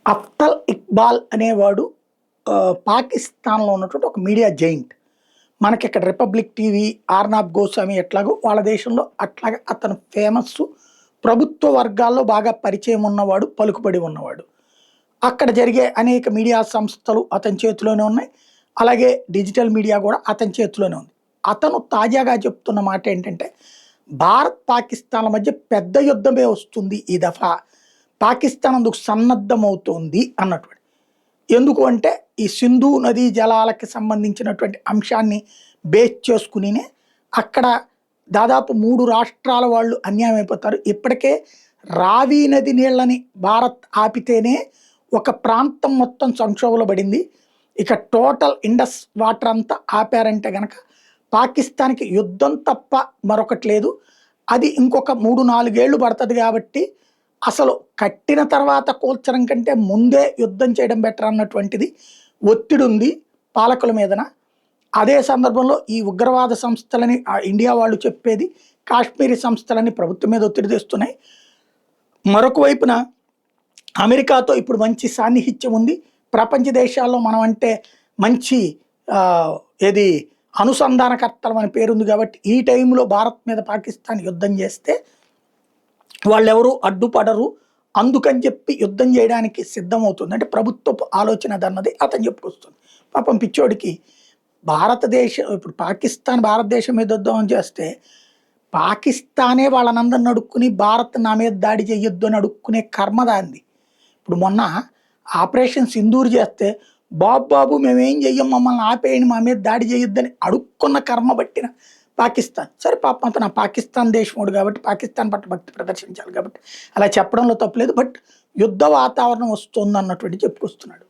అఫ్తల్ ఇక్బాల్ అనేవాడు పాకిస్తాన్‌లో ఉన్నటువంటి ఒక మీడియా జెయింట్. మనకిక్కడ 'రిపబ్లిక్ టీవీ', 'ఆర్నాబ్ గోస్వామి' ఎట్లాగో వాళ్ళ దేశంలో అట్లాగా అతను ఫేమస్సు. ప్రభుత్వ వర్గాల్లో బాగా పరిచయం ఉన్నవాడు, పలుకుబడి ఉన్నవాడు. అక్కడ జరిగే అనేక మీడియా సంస్థలు అతని చేతిలోనే ఉన్నాయి. అలాగే డిజిటల్ మీడియా గూడా అతని చేతిలోనే ఉంది. అతను తాజాగా చెప్తున్న మాటేంటంటే, భారత్, పాకిస్తాన్‌ల మధ్య పెద్ద యుద్ధమే వస్తుంది ఈ దఫా. పాకిస్తాన్ అందుకు సన్నద్ధమవుతోంది అన్నటువంటి. ఎందుకు అంటే, ఈ సింధు నదీ జలాలకి సంబంధించినటువంటి అంశాన్ని బేస్ చేసుకునినే అక్కడ దాదాపు 3 రాష్ట్రాల వాళ్ళు అన్యాయం అయిపోతారు. ఇప్పటికే రావి నది నీళ్ళని భారత్ ఆపితేనే ఒక ప్రాంతం మొత్తం సంక్షోభంలో పడింది. ఇక టోటల్ ఇండస్ వాటర్ అంతా ఆపారంటే గనక పాకిస్తాన్‌కి యుద్ధం తప్ప మరొకటి లేదు. అది ఇంకొక 3, 4 ఏళ్ళు పడతది కాబట్టి అసలు కట్టిన తర్వాత కూల్చడం కంటే ముందే యుద్ధం చేయడం బెటర్ అన్నటువంటిది ఒత్తిడుంది పాలకుల మీదన. అదే సందర్భంలో ఈ ఉగ్రవాద సంస్థలని ఇండియా వాళ్ళు చెప్పేది, కాశ్మీరీ సంస్థలని ప్రభుత్వం మీద ఒత్తిడి తెస్తున్నాయి. మరొక వైపున అమెరికాతో ఇప్పుడు మంచి సాన్నిహిత్యం ఉంది. ప్రపంచ దేశాల్లో మనం అంటే మంచి ఆహ్, ఏది అనుసంధానకర్తలం అని పేరుంది కాబట్టి, ఈ టైంలో భారత్ మీద పాకిస్తాన్ యుద్ధం చేస్తే వాళ్ళెవరు అడ్డుపడరు. అందుకని చెప్పి యుద్ధం చేయడానికి సిద్ధమవుతుంది. అంటే ప్రభుత్వపు ఆలోచన అదన్నది అతను చెప్పుకొస్తుంది. పాపం పిచ్చోడికి ఇప్పుడు పాకిస్తాన్ భారతదేశం మీద యుద్ధం చేస్తే, పాకిస్తానే వాళ్ళనందరిని అడుక్కుని భారత్ నా మీద దాడి చెయ్యొద్దు అని అడుక్కునే కర్మ దాంది. ఇప్పుడు మొన్న ఆపరేషన్ సింధూర్ చేస్తే, బాబు బాబు మేమేం చెయ్యం, మమ్మల్ని ఆపేయండి, మా మీద దాడి చేయొద్దని అడుక్కున్న కర్మ పట్టిన పాకిస్తాన్. సరే పాపం అతను పాకిస్తాన్ దేశముడు కాబట్టి పాకిస్తాన్ పట్ల భక్తి ప్రదర్శించాలి కాబట్టి అలా చెప్పడంలో తప్పులేదు. బట్ యుద్ధ వాతావరణం వస్తుంది అన్నటువంటి చెప్పుకొస్తున్నాడు.